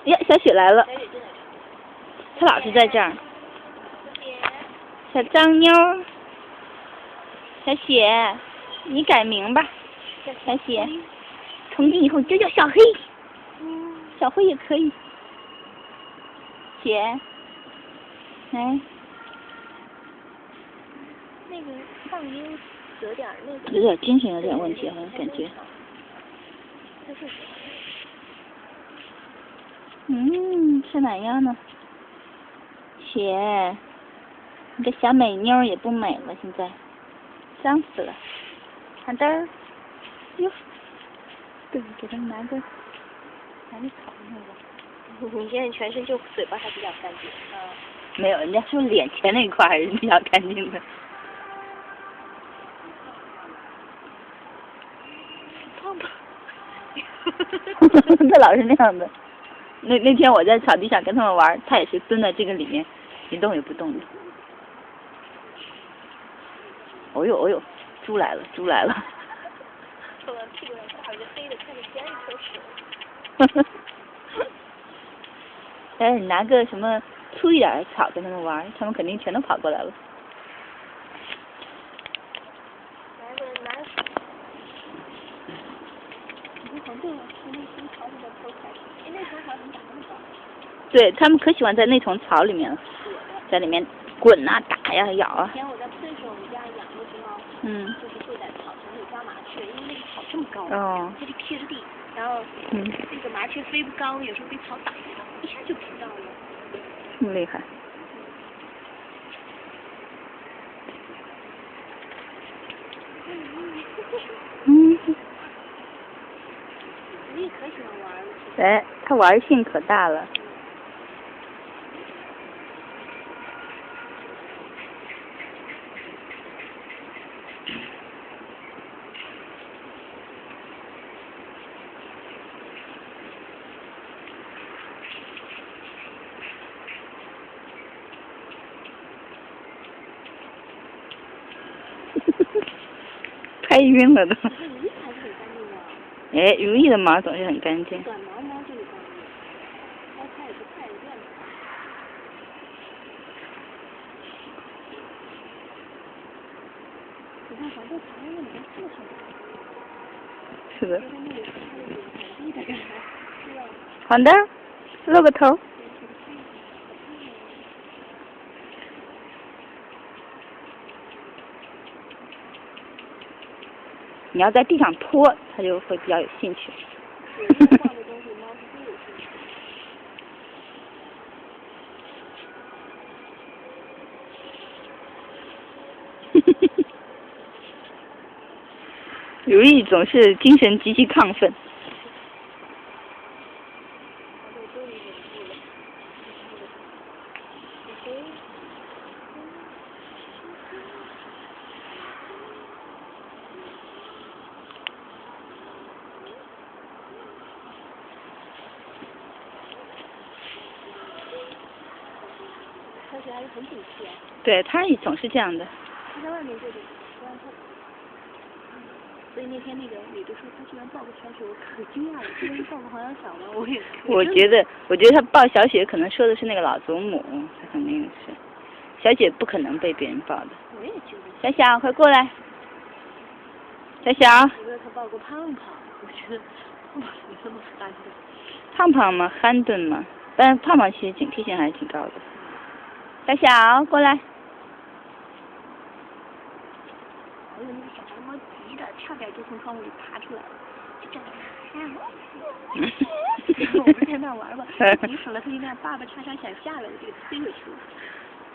呀，小雪来了，她老是在这儿。小张妞，小雪，你改名吧，小雪。从今以后就叫小黑，小黑也可以。雪，来。那个上音有点那个。有点精神有点问题，好像感觉。是哪样呢？雪，你个小美妞也不美了，现在，脏死了。看灯儿，哟，对，给他们拿个草那个。你现在全身就嘴巴还比较干净。没有，人家说脸前那一块还是比较干净的。胖胖。他老是那样的。那天我在草地上跟他们玩，他也是蹲在这个里面，一动也不动的。哦呦哦呦，猪来了，猪来了。突然屁股上挂了个黑的，看着像一颗屎。哎，你拿个什么粗一点的草跟他们玩，他们肯定全都跑过来了。拿个。你从这个从草里面偷开始。那丛草怎么长那么高？对他们可喜欢在那丛草里面了，在里面滚啊、打呀、咬啊。以前我在村时候，我们家养那只猫，就是会在草丛里抓麻雀，因为那个草这么高，它就贴着地，然后那个麻雀飞不高，有时候被草挡着，一下就扑到了。这么厉害。你也可喜欢玩了。哎，他玩性可大了。拍晕了都。哎，如意的毛总是很干净。短毛猫就是干净，它也不太乱。你看黄豆藏在那里面这么好。是的。黄豆，黄豆，露个头。你要在地上拖，它就会比较有兴趣。如意总是精神极其亢奋。而且还是很警惕啊。对，他也总是这样的。他在外面就是不让碰。所以那天那个女的说她居然抱个小雪，我可惊讶了，居然抱个黄小小了，我也。我觉得他抱小雪可能说的是那个老祖母，他肯定是。小雪不可能被别人抱的。我也觉得。小小，快过来。小小。我觉得他抱过胖胖，我觉得胖胖没那么憨的。胖胖嘛，憨钝嘛，但是胖胖其实警惕性还是挺高的。小小，过来。哎呦，那个小白猫急的，差点就从窗户里爬出来了，就这样。我们在那玩吧，急死了，他就那样爸爸叉叉想下来，就给推回去了。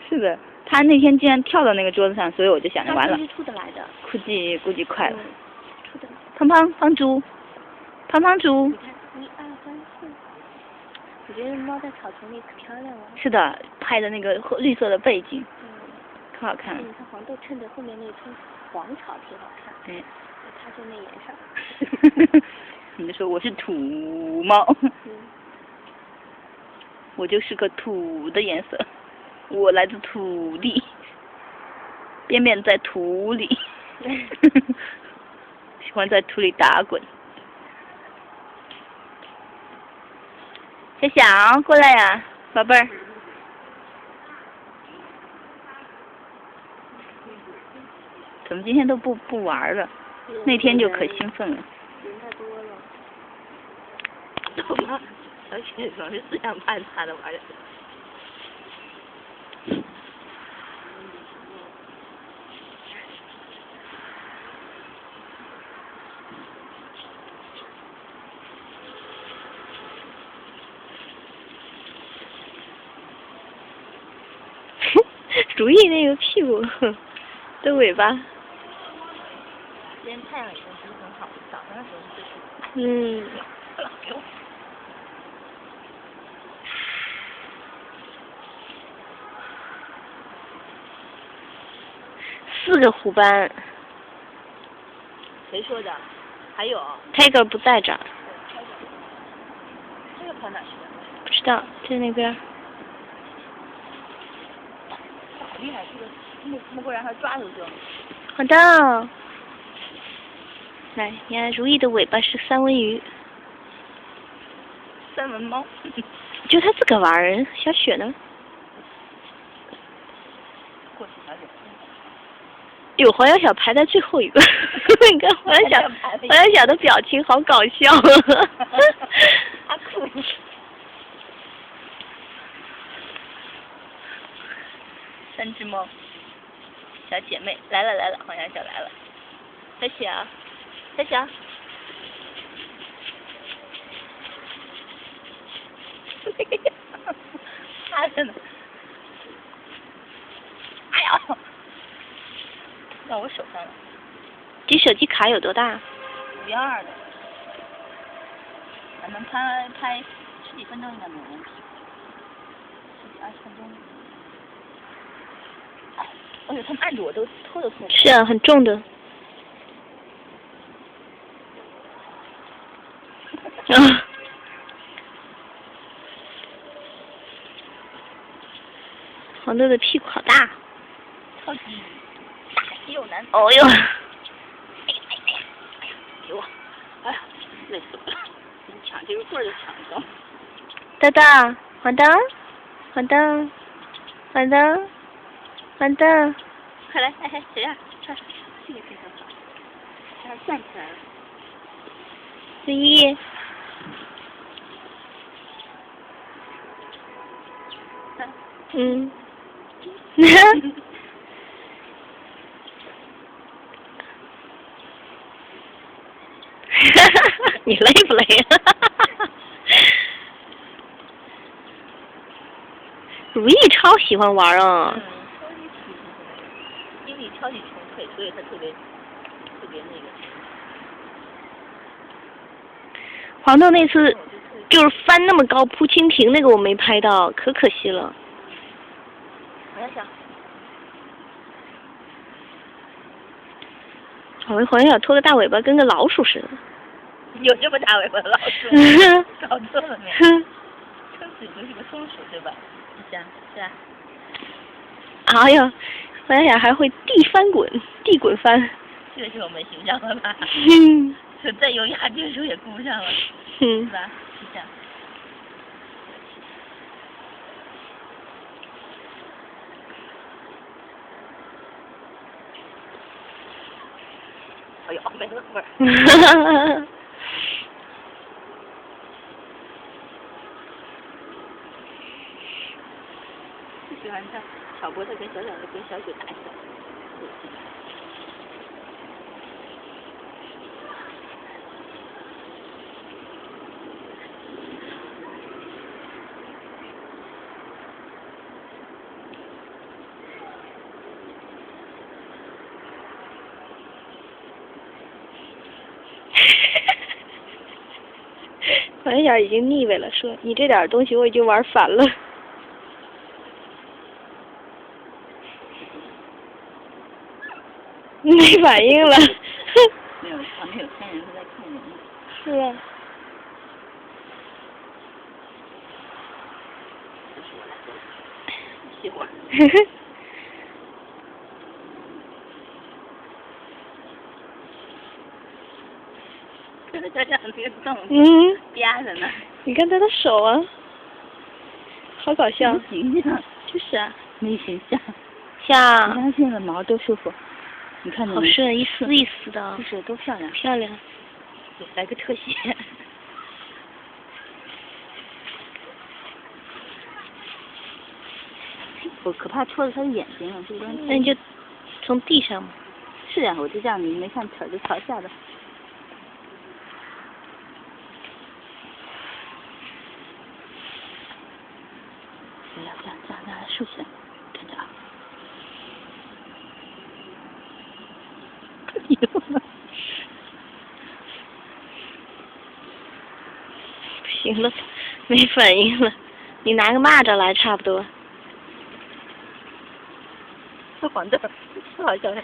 是的，他那天竟然跳到那个桌子上，所以我就想着完了。他是出得来的。估计快了。出得来。胖胖胖猪，胖胖猪。你看，1、2、3、4。我觉得猫在草丛里可漂亮了。是的，拍的那个绿色的背景。可好看了。你看黄豆衬着后面那丛黄草挺好看。对。它就那颜色。你就说我是土猫。我就是个土的颜色，我来自土地，便便在土里，喜欢在土里打滚。小小，过来呀，宝贝儿。怎么今天都不玩了？那天就可兴奋了。人太多了。懂吗？小雪总是思想判他的玩的。如意那个屁股的尾巴。今天太阳已经不是很好，早上的时候是最舒服。给我。4个虎斑。谁说的？还有。Tiger 不在这儿。这个跑哪去了？不知道，在那边。好厉害，这个木棍让他抓住就。好的。来，你看如意的尾巴是三文鱼。三文猫。就他自个玩儿，小雪呢？过去小雪。有黄小小排在最后一个，你看黄小小的表情好搞笑。他哭。3只猫，小姐妹来了，黄小小来了，小小，小小，趴着呢，哎呦，到我手上了。这手机卡有多大？512的，咱们拍10几分钟应该没有问题，10几20分钟。哎呦，他们按住我都拖都拖不。是啊，很重的。啊。黄豆的屁股好大。超级大肌肉男。哦哟。哎呀，给我！哎呀，累死我了！你抢这个棍儿就抢得到。豆豆，黄豆，黄豆，黄豆，黄豆，快来！哎，谁呀？这个非常好，它站起来了。如意。嗯。你累不累呀？如意超喜欢玩啊。因为超级穷配，所以他特别那个。黄豆那次就是翻那么高扑蜻蜓那个我没拍到，可惜了。黄小小。黄小小拖个大尾巴跟个老鼠似的。有这么大尾巴的老鼠？搞错了没？撑死你就是个松鼠对吧？是啊，是啊。哎呀，黄小小还会地翻滚，地滚翻。这个是我们形象了吧？再优雅这个时候也顾不上了，是吧？是这样。哎呦，没了会儿。喜欢他小波特跟小小的跟小雪打一下。黄小小已经腻歪了，说你这点东西我已经玩烦了。没反应了。没有，旁边有3人都在看人呢。是啊。这是我来做的，歇会儿。看着小小那个洞，嗲着呢。你看他的手啊。好搞笑。没形象，就是啊，没形象。像。你看现在的毛多舒服，你看好顺，一丝一丝的。就是多漂亮。漂亮。来个特写。我可怕戳着他的眼睛了，这个东西。那你就从地上嘛。是啊，我就这样，你没看腿就朝下的。不要这样，竖起来，看着啊。不行了，没反应了。你拿个蚂蚱来差不多。这黄豆，不好笑的。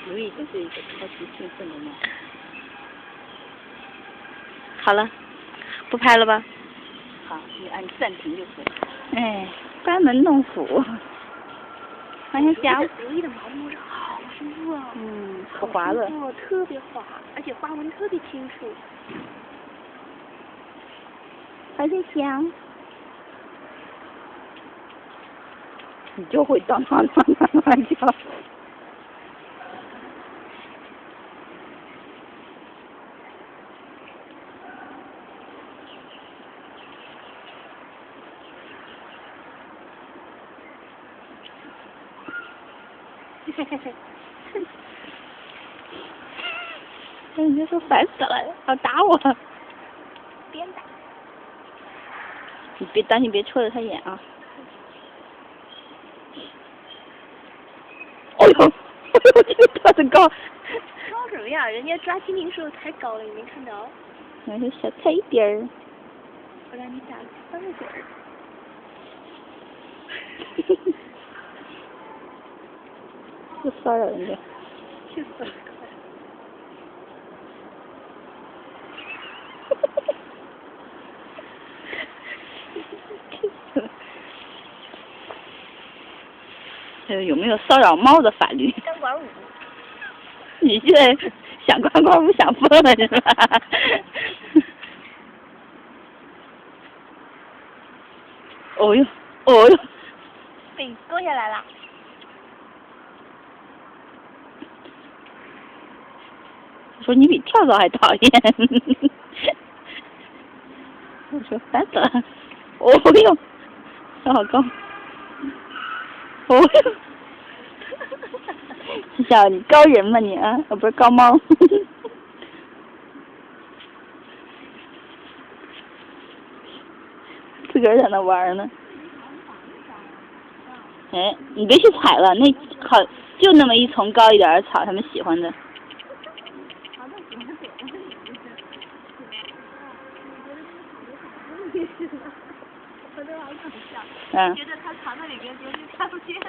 如意就是一个超级兴奋的猫。好了，不拍了吧？好，你按暂停就可以。哎，关门弄斧。往下夹。如意的毛摸着好舒服啊。可滑了。特别滑，而且花纹特别清楚。好香。你就会当叫。人家说烦死了，要打我。鞭打。你别当心别戳着他眼啊。哎呦，这个跳得高。高什么呀？人家抓蜻蜓时候太高了，你没看到？那是小菜一点儿。我让你打3个滚儿。又骚扰人家。气死了。有没有骚扰猫的法律？钢管舞。你现在想钢管舞想疯了是吧？哦哟，哦哟。被勾下来了。我说你比跳蚤还讨厌。我说烦死了。哦哟，跳好高。哦哟。小你高人吗你啊？不是高猫。自个儿在那玩呢。哎，你别去踩了，那好就那么一丛高一点的草，他们喜欢的。我觉得好搞笑。嗯。觉得它藏在里边，别人看不见。